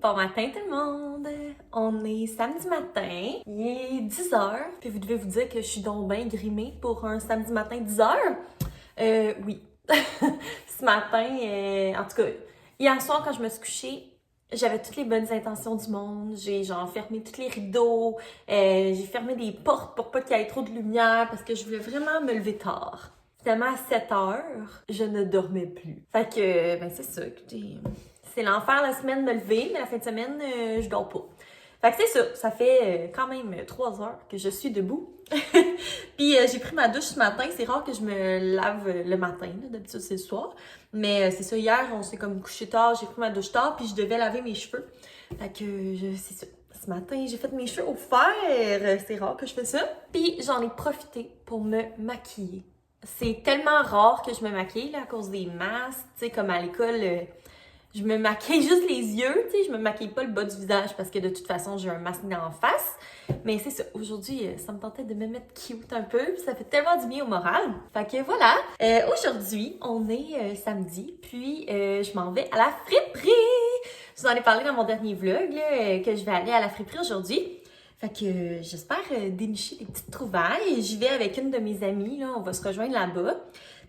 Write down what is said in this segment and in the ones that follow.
Bon matin tout le monde! On est samedi matin, il est 10h, puis vous devez vous dire que je suis donc bien grimée pour un samedi matin 10h. Oui. Ce matin, en tout cas, hier soir quand je me suis couchée, j'avais toutes les bonnes intentions du monde. J'ai genre fermé tous les rideaux, j'ai fermé les portes pour pas qu'il y ait trop de lumière parce que je voulais vraiment me lever tard. Finalement, à 7h, je ne dormais plus. Fait que, ben c'est ça, écoutez... C'est l'enfer la semaine de me lever, mais la fin de semaine, je dors pas. Fait que c'est ça, ça fait quand même 3 heures que je suis debout. Puis j'ai pris ma douche ce matin, c'est rare que je me lave le matin, d'habitude c'est le soir. Mais c'est ça, hier on s'est comme couché tard, j'ai pris ma douche tard, puis je devais laver mes cheveux. Fait que c'est ça, ce matin j'ai fait mes cheveux au fer, c'est rare que je fais ça. Puis j'en ai profité pour me maquiller. C'est tellement rare que je me maquille là, à cause des masques, tu sais, comme à l'école... Je me maquille juste les yeux, tu sais, je me maquille pas le bas du visage parce que de toute façon, j'ai un masque d'en face. Mais c'est ça, aujourd'hui, ça me tentait de me mettre cute un peu, puis ça fait tellement du bien au moral. Fait que voilà, aujourd'hui, on est samedi, puis je m'en vais à la friperie! Je vous en ai parlé dans mon dernier vlog, là, que je vais aller à la friperie aujourd'hui. Fait que j'espère dénicher des petites trouvailles. J'y vais avec une de mes amies, là, on va se rejoindre là-bas.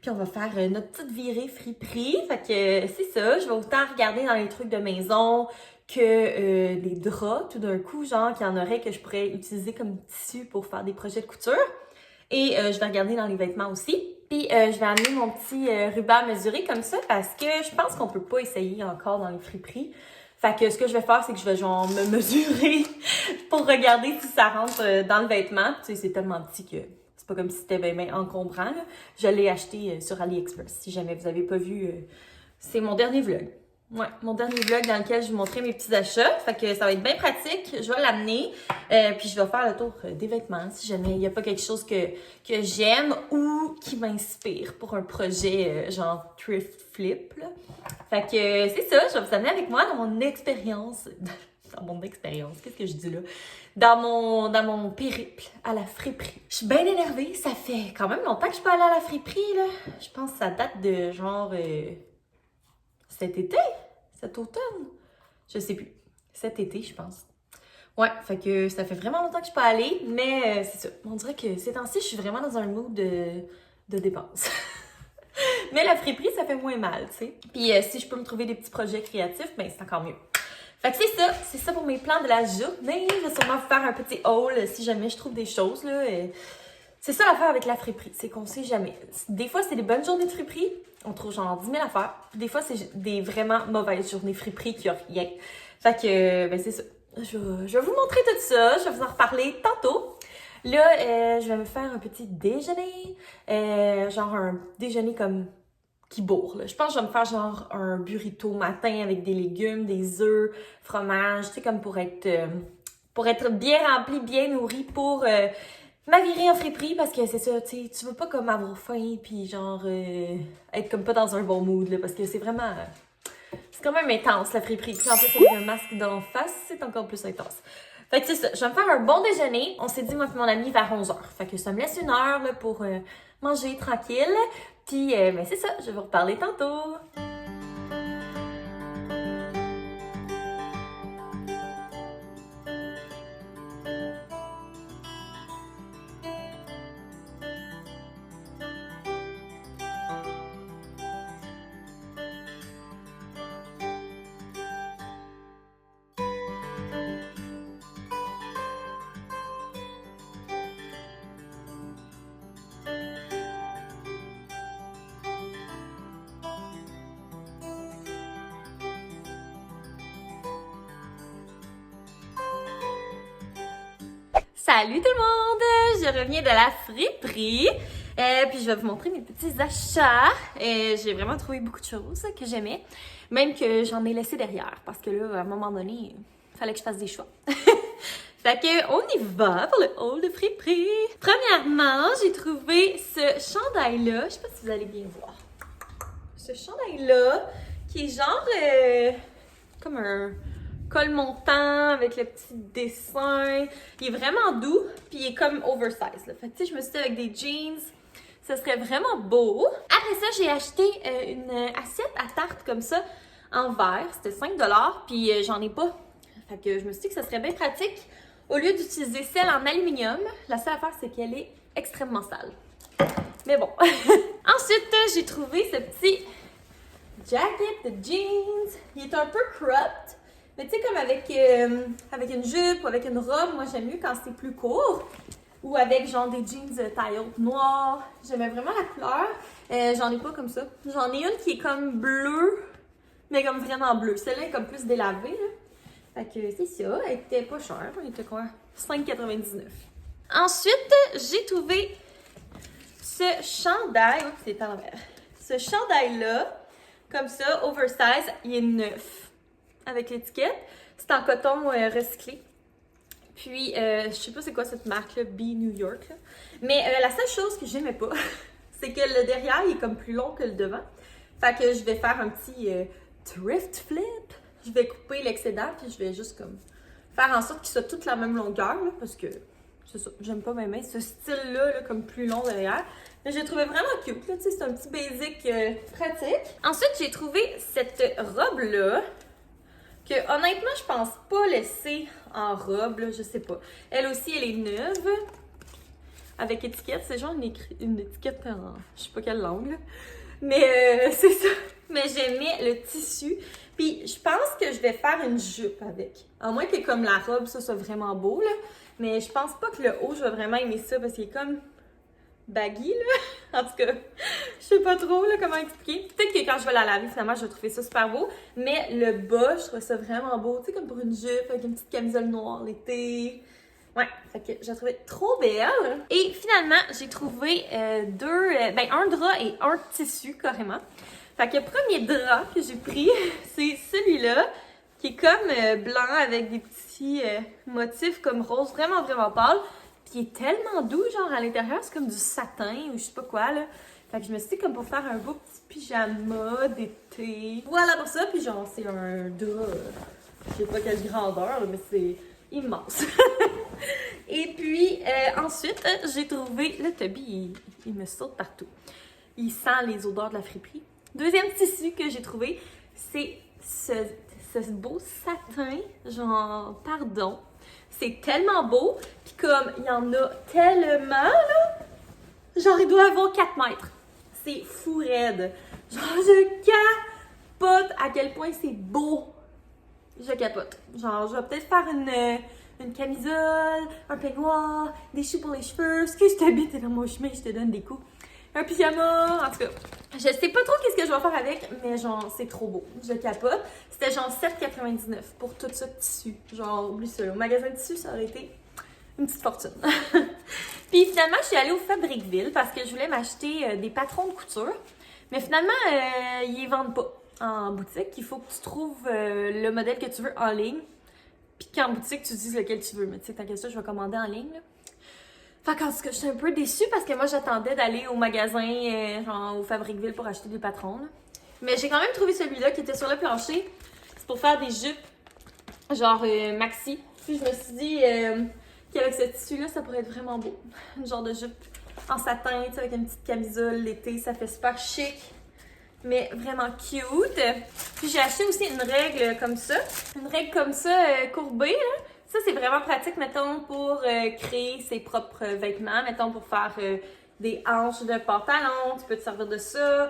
Puis on va faire notre petite virée friperie. Fait que c'est ça, je vais autant regarder dans les trucs de maison que les draps, tout d'un coup, genre qu'il y en aurait que je pourrais utiliser comme tissu pour faire des projets de couture. Et je vais regarder dans les vêtements aussi. Puis je vais amener mon petit ruban à mesurer comme ça parce que je pense qu'on peut pas essayer encore dans les friperies. Fait que ce que je vais faire, c'est que je vais genre me mesurer pour regarder si ça rentre dans le vêtement. Tu sais, c'est tellement petit que... C'est pas comme si c'était bien encombrant, là. Je l'ai acheté sur AliExpress. Si jamais vous avez pas vu, c'est mon dernier vlog. Ouais, mon dernier vlog dans lequel je vous montrais mes petits achats. Fait que ça va être bien pratique. Je vais l'amener. Puis je vais faire le tour des vêtements si jamais il n'y a pas quelque chose que j'aime ou qui m'inspire pour un projet genre thrift flip, là. Fait que c'est ça. Je vais vous amener avec moi dans mon expérience. Dans mon expérience, qu'est-ce que je dis là? Dans mon périple à la friperie. Je suis bien énervée, ça fait quand même longtemps que je suis pas allée à la friperie, là. Je pense que ça date de genre cet été? Cet automne? Je sais plus. Cet été, je pense. Ouais, fait que ça fait vraiment longtemps que je suis pas allée, mais c'est ça. On dirait que ces temps-ci, je suis vraiment dans un mood de dépenses. Mais la friperie, ça fait moins mal, tu sais. Puis si je peux me trouver des petits projets créatifs, ben c'est encore mieux. Fait que c'est ça pour mes plans de la journée. Je vais sûrement vous faire un petit haul si jamais je trouve des choses, là. C'est ça l'affaire avec la friperie, c'est qu'on sait jamais. Des fois, c'est des bonnes journées de friperie, on trouve genre 10 000 affaires. Des fois, c'est des vraiment mauvaises journées friperie qui a rien. Fait que, ben c'est ça. Je vais vous montrer tout ça, je vais vous en reparler tantôt. Là, je vais me faire un petit déjeuner, genre un déjeuner comme... qui bourre, là. Je pense que je vais me faire genre un burrito matin avec des légumes, des œufs, fromage, tu sais, comme pour être bien rempli, bien nourri pour ma virée en friperie, parce que c'est ça, tu sais, tu veux pas comme avoir faim puis genre être comme pas dans un bon mood, là, parce que c'est vraiment... c'est quand même intense, la friperie. Puis en plus, avec un masque d'en face, c'est encore plus intense. Fait que c'est ça, je vais me faire un bon déjeuner. On s'est dit, moi et mon ami, vers 11h. Fait que ça me laisse 1 heure là, pour manger tranquille. Puis, ben c'est ça, je vais vous reparler tantôt. Salut tout le monde! Je reviens de la friperie. Puis je vais vous montrer mes petits achats. J'ai vraiment trouvé beaucoup de choses que j'aimais. Même que j'en ai laissé derrière. Parce que là, à un moment donné, il fallait que je fasse des choix. Fait que on y va pour le haul de friperie. Premièrement, j'ai trouvé ce chandail-là. Je sais pas si vous allez bien voir. Ce chandail-là, qui est genre comme un col montant avec le petit dessin. Il est vraiment doux, puis il est comme oversize, là. Fait que tu sais, je me suis dit avec des jeans, ça serait vraiment beau. Après ça, j'ai acheté une assiette à tarte comme ça en verre. C'était 5 $, puis j'en ai pas Fait que je me suis dit que ça serait bien pratique. Au lieu d'utiliser celle en aluminium, la seule affaire, c'est qu'elle est extrêmement sale. Mais bon. Ensuite, j'ai trouvé ce petit jacket de jeans. Il est un peu cropped. Mais tu sais, comme avec une jupe ou avec une robe, moi j'aime mieux quand c'est plus court. Ou avec genre des jeans taille haute noire. J'aimais vraiment la couleur. J'en ai pas comme ça. J'en ai une qui est comme bleue, mais comme vraiment bleue. Celle-là est comme plus délavée, là. Fait que c'est ça. Elle était pas chère. Elle était quoi? 5,99. Ensuite, j'ai trouvé ce chandail. Oups, c'est à l'envers. Ce chandail-là, comme ça, oversize, il est neuf. Avec l'étiquette. C'est en coton recyclé. Puis, je sais pas c'est quoi cette marque-là, B New York. Là. Mais la seule chose que j'aimais pas, c'est que le derrière, il est comme plus long que le devant. Fait que je vais faire un petit thrift flip. Je vais couper l'excédent, puis je vais juste comme faire en sorte qu'ils soient toutes la même longueur, là, parce que c'est ça, j'aime pas même ce style-là, là, comme plus long derrière. Mais j'ai trouvé vraiment cute, là, tu sais, c'est un petit basic pratique. Ensuite, j'ai trouvé cette robe-là, que honnêtement, je pense pas laisser en robe, là, je sais pas. Elle aussi, elle est neuve, avec étiquette, c'est genre une étiquette en je sais pas quelle langue, là. Mais c'est ça. Mais j'aimais le tissu. Puis je pense que je vais faire une jupe avec. À moins que comme la robe, ça soit vraiment beau, là. Mais je pense pas que le haut, je vais vraiment aimer ça parce qu'il est comme baggy, là. En tout cas, je sais pas trop là, comment expliquer. Peut-être que quand je vais la laver, finalement, je vais trouver ça super beau. Mais le bas, je trouve ça vraiment beau. Tu sais, comme pour une jupe avec une petite camisole noire l'été. Ouais, fait que je la trouvais trop belle. Et finalement, j'ai trouvé un drap et un tissu carrément. Fait que le premier drap que j'ai pris, c'est celui-là, qui est comme blanc avec des petits motifs comme rose, vraiment, vraiment pâle. Puis il est tellement doux, genre à l'intérieur, c'est comme du satin ou je sais pas quoi, là. Fait que je me suis dit comme pour faire un beau petit pyjama d'été. Voilà pour ça, puis genre c'est un drap, je sais pas quelle grandeur, là, mais c'est immense. Et puis ensuite, j'ai trouvé, le Toby, il me saute partout. Il sent les odeurs de la friperie. Deuxième tissu que j'ai trouvé, c'est ce beau satin, genre, pardon. C'est tellement beau, puis comme il y en a tellement, là, genre il doit avoir 4 mètres. C'est fou raide. Genre, je capote à quel point c'est beau. Je capote. Genre, je vais peut-être faire une camisole, un peignoir, des choux pour les cheveux. Ce que je t'habite dans mon chemin, je te donne des coups. Un pyjama, en tout cas. Je sais pas trop qu'est-ce que je vais faire avec, mais genre, c'est trop beau. Je capote. C'était genre 7,99 pour tout ça de tissu. Genre, oublie ça. Au magasin de tissu, ça aurait été une petite fortune. Puis finalement, je suis allée au Fabricville parce que je voulais m'acheter des patrons de couture. Mais finalement, ils les vendent pas en boutique. Il faut que tu trouves le modèle que tu veux en ligne. Puis qu'en boutique, tu dises lequel tu veux. Mais tu sais, tant que ça, je vais commander en ligne, là. Fait qu'en tout cas, je suis un peu déçue parce que moi, j'attendais d'aller au magasin, genre au Fabricville pour acheter des patrons. Là. Mais j'ai quand même trouvé celui-là qui était sur le plancher. C'est pour faire des jupes, genre maxi. Puis je me suis dit qu'avec ce tissu-là, ça pourrait être vraiment beau. Une genre de jupe en satin, tu sais, avec une petite camisole l'été, ça fait super chic. Mais vraiment cute. Puis j'ai acheté aussi une règle comme ça. Une règle comme ça, courbée, là. Ça, c'est vraiment pratique, mettons, pour créer ses propres vêtements. Mettons, pour faire des hanches de pantalon, tu peux te servir de ça.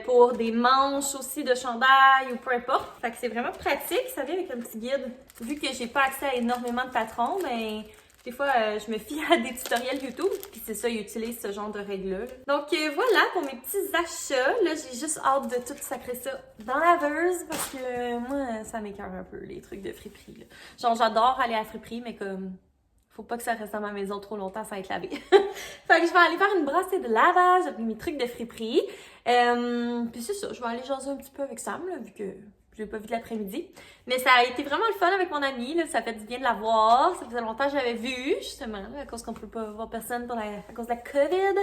Pour des manches aussi de chandail ou peu importe. Fait que c'est vraiment pratique. Ça vient avec un petit guide. Vu que j'ai pas accès à énormément de patrons, ben... Des fois, je me fie à des tutoriels YouTube, puis c'est ça, ils utilisent ce genre de règles-là. Donc voilà pour mes petits achats. Là, j'ai juste hâte de tout sacrer ça dans la laveuse, parce que moi, ça m'écoeure un peu, les trucs de friperie. Là. Genre, j'adore aller à la friperie, mais comme, faut pas que ça reste à ma maison trop longtemps sans être lavé. Fait que je vais aller faire une brassée de lavage avec mes trucs de friperie. Puis c'est ça, je vais aller jaser un petit peu avec Sam, là, vu que... je l'ai pas vu de l'après-midi. Mais ça a été vraiment le fun avec mon amie. Là. Ça fait du bien de la voir. Ça faisait longtemps que je l'avais vue, justement, là, à cause qu'on peut pas voir personne à cause de la COVID.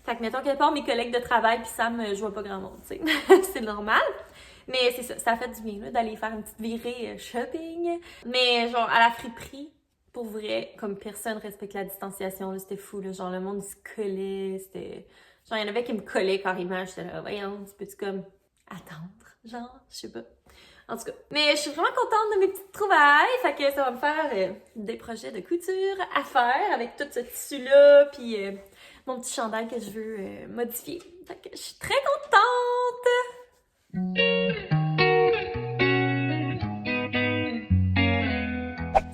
Fait que mettons quelque part, mes collègues de travail puis Sam, je vois pas grand monde, tu sais. C'est normal. Mais c'est ça, ça a fait du bien là, d'aller faire une petite virée shopping. Mais genre, à la friperie, pour vrai, comme personne respecte la distanciation, là, c'était fou. Là. Genre, le monde se collait. C'était... Genre, il y en avait qui me collaient carrément. J'étais là, voyons, tu peux-tu comme attendre? Genre, je sais pas. En tout cas, mais je suis vraiment contente de mes petites trouvailles, fait que ça va me faire des projets de couture à faire avec tout ce tissu-là, puis mon petit chandail que je veux modifier. Fait que je suis très contente!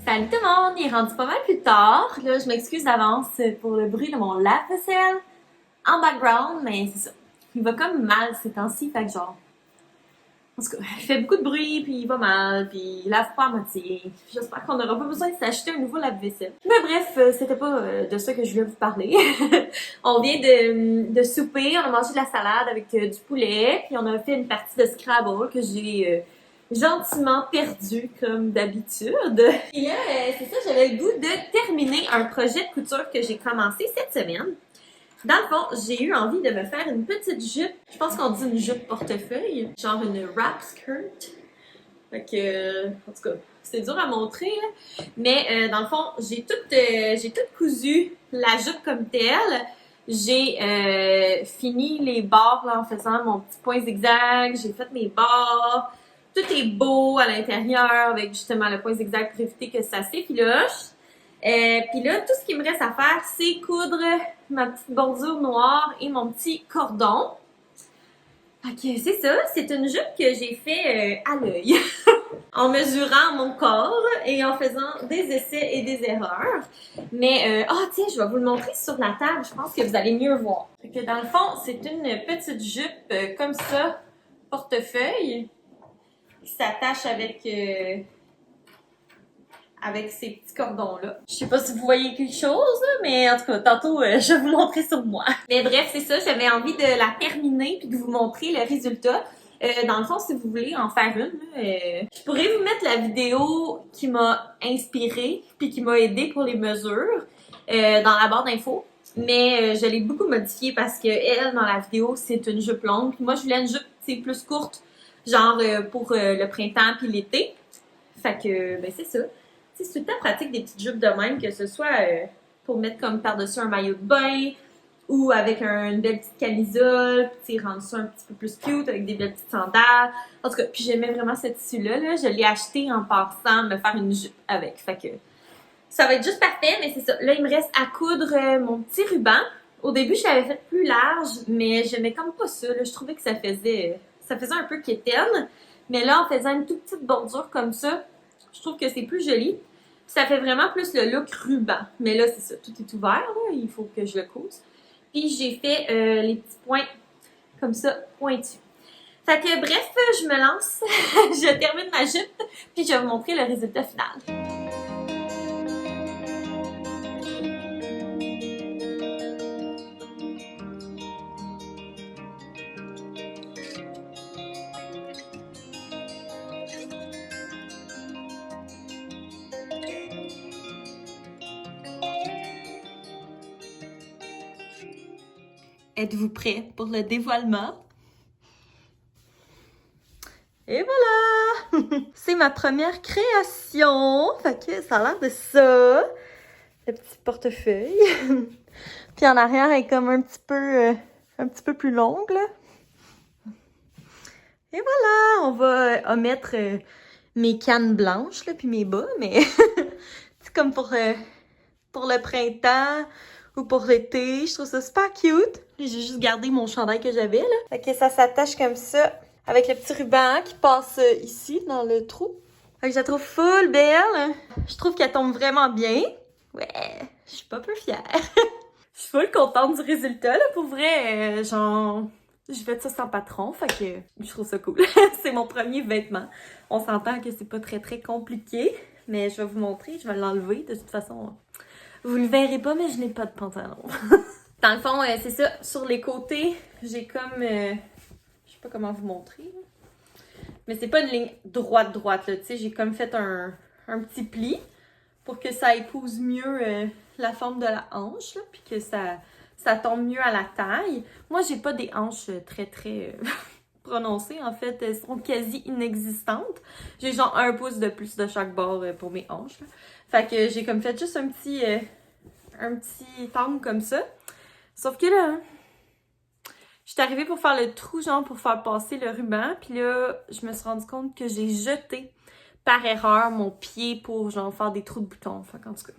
Salut tout le monde! Il est rendu pas mal plus tard. Là, je m'excuse d'avance pour le bruit de mon lave-vaisselle en background, mais c'est ça. Il va comme mal ces temps-ci, fait que genre... En tout cas, il fait beaucoup de bruit, puis il va mal, puis il lave pas à moitié. J'espère qu'on n'aura pas besoin de s'acheter un nouveau lave-vaisselle. Mais bref, c'était pas de ça que je voulais vous parler. On vient de souper, on a mangé de la salade avec du poulet, puis on a fait une partie de Scrabble que j'ai gentiment perdue, comme d'habitude. Et là, c'est ça, j'avais le goût de terminer un projet de couture que j'ai commencé cette semaine. Dans le fond, j'ai eu envie de me faire une petite jupe. Je pense qu'on dit une jupe portefeuille, genre une wrap skirt. Fait que, en tout cas, c'est dur à montrer, là. Mais dans le fond, j'ai tout cousu la jupe comme telle. J'ai fini les bords là, en faisant mon petit point zigzag. J'ai fait mes bords. Tout est beau à l'intérieur avec justement le point zigzag pour éviter que ça s'effiloche. Puis là, tout ce qu'il me reste à faire, c'est coudre ma petite bordure noire et mon petit cordon. Ok, c'est ça. C'est une jupe que j'ai fait à l'œil, en mesurant mon corps et en faisant des essais et des erreurs. Mais, tiens, je vais vous le montrer sur la table. Je pense que vous allez mieux voir. Fait que dans le fond, c'est une petite jupe comme ça, portefeuille, qui s'attache avec ces petits cordons-là. Je sais pas si vous voyez quelque chose, là, mais en tout cas, tantôt, je vais vous montrer sur moi. Mais bref, c'est ça, j'avais envie de la terminer puis de vous montrer le résultat. Dans le fond, si vous voulez en faire une, je pourrais vous mettre la vidéo qui m'a inspirée puis qui m'a aidée pour les mesures dans la barre d'infos. Mais je l'ai beaucoup modifiée parce que elle, dans la vidéo, c'est une jupe longue. Puis moi, je voulais une jupe plus courte, genre pour le printemps puis l'été. Fait que, ben c'est ça. C'est tout le temps pratique des petites jupes de même, que ce soit pour mettre comme par-dessus un maillot de bain ou avec une belle petite camisole, puis rendre ça un petit peu plus cute avec des belles petites sandales. En tout cas, puis j'aimais vraiment ce tissu-là. Là. Je l'ai acheté en passant me faire une jupe avec. Fait que ça va être juste parfait, mais c'est ça. Là, il me reste à coudre mon petit ruban. Au début, je l'avais fait plus large, mais j'aimais comme pas ça. Là. Je trouvais que ça faisait un peu quétaine. Mais là, en faisant une toute petite bordure comme ça, je trouve que c'est plus joli. Ça fait vraiment plus le look ruban. Mais là, c'est ça, tout est ouvert, là. Il faut que je le couse. Puis j'ai fait les petits points comme ça, pointus. Fait que bref, je me lance. Je termine ma jupe, puis je vais vous montrer le résultat final. Êtes-vous prêts pour le dévoilement? Et voilà! C'est ma première création! Fait que ça a l'air de ça. Le petit portefeuille. Puis en arrière, elle est comme un petit peu plus longue, là. Et voilà! On va omettre mes cannes blanches, là, puis mes bas, mais c'est comme pour le printemps ou pour l'été. Je trouve ça super cute. J'ai juste gardé mon chandail que j'avais, là. Fait que ça s'attache comme ça avec le petit ruban qui passe ici, dans le trou. Fait que je la trouve full belle. Je trouve qu'elle tombe vraiment bien. Ouais, je suis pas peu fière. Je suis full contente du résultat, là. Pour vrai, genre... J'ai fait ça sans patron, fait que je trouve ça cool. C'est mon premier vêtement. On s'entend que c'est pas très très compliqué, mais je vais vous montrer, je vais l'enlever. De toute façon, vous le verrez pas, mais je n'ai pas de pantalon. Dans le fond, c'est ça, sur les côtés, j'ai comme... je sais pas comment vous montrer, là. Mais c'est pas une ligne droite, là, tu sais. J'ai comme fait un petit pli pour que ça épouse mieux la forme de la hanche, là, puis que ça tombe mieux à la taille. Moi, j'ai pas des hanches très, très prononcées. En fait, elles sont quasi inexistantes. J'ai genre 1 pouce de plus de chaque bord pour mes hanches, là. Fait que j'ai comme fait juste un petit angle comme ça. Sauf que là, je Je suis arrivée pour faire le trou, genre pour faire passer le ruban. Puis là, je me suis rendu compte que j'ai jeté par erreur mon pied pour genre faire des trous de boutons. Fait qu'en tout cas,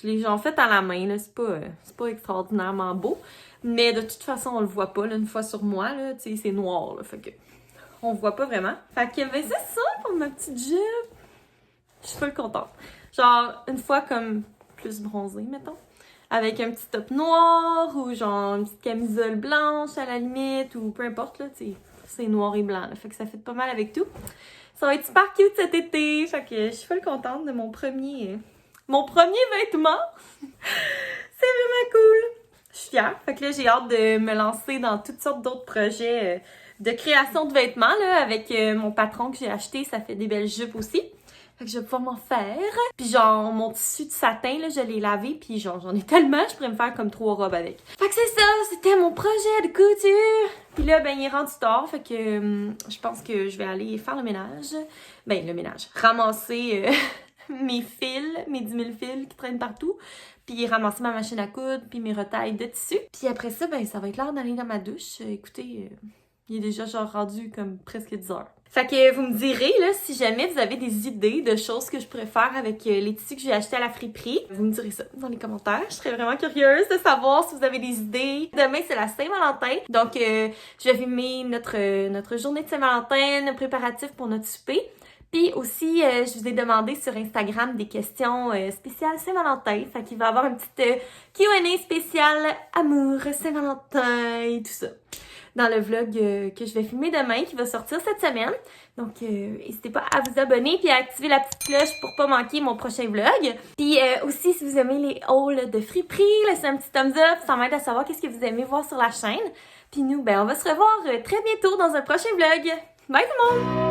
je l'ai genre fait à la main, là. C'est pas extraordinairement beau. Mais de toute façon, on le voit pas, là, une fois sur moi, là. Tu sais, c'est noir, là. Fait que on voit pas vraiment. Fait que, ben, c'est ça pour ma petite jupe. Je suis pas contente. Genre, une fois comme plus bronzée, mettons. Avec un petit top noir ou genre une petite camisole blanche à la limite ou peu importe, là, tu sais. C'est noir et blanc, là. Fait que ça fait pas mal avec tout. Ça va être super cute cet été. Fait que je suis full contente de mon premier vêtement. C'est vraiment cool. Je suis fière. Fait que là, j'ai hâte de me lancer dans toutes sortes d'autres projets de création de vêtements, là, avec mon patron que j'ai acheté. Ça fait des belles jupes aussi. Fait que je vais pouvoir m'en faire. Puis genre, mon tissu de satin, là, je l'ai lavé. Puis genre, j'en ai tellement, je pourrais me faire comme 3 robes avec. Fait que c'est ça, c'était mon projet de couture. Puis là, ben, il est rendu tard. Fait que je pense que je vais aller faire le ménage. Ben, le ménage. Ramasser mes fils, mes 10 000 fils qui traînent partout. Puis ramasser ma machine à coudre, puis mes retailles de tissu. Puis après ça, ben, ça va être l'heure d'aller dans ma douche. Écoutez, il est déjà genre rendu comme presque 10 heures. Fait que vous me direz, là, si jamais vous avez des idées de choses que je pourrais faire avec les tissus que j'ai achetés à la friperie, vous me direz ça dans les commentaires. Je serais vraiment curieuse de savoir si vous avez des idées. Demain, c'est la Saint-Valentin. Donc, je vais filmer notre journée de Saint-Valentin, nos préparatifs pour notre souper. Puis aussi, je vous ai demandé sur Instagram des questions spéciales Saint-Valentin. Fait qu'il va y avoir une petite Q&A spéciale amour, Saint-Valentin et tout ça. Dans le vlog que je vais filmer demain, qui va sortir cette semaine. Donc, n'hésitez pas à vous abonner puis à activer la petite cloche pour pas manquer mon prochain vlog. Puis aussi, si vous aimez les hauls de friperie, laissez un petit thumbs up, ça m'aide à savoir qu'est-ce que vous aimez voir sur la chaîne. Puis nous, ben, on va se revoir très bientôt dans un prochain vlog. Bye tout le monde!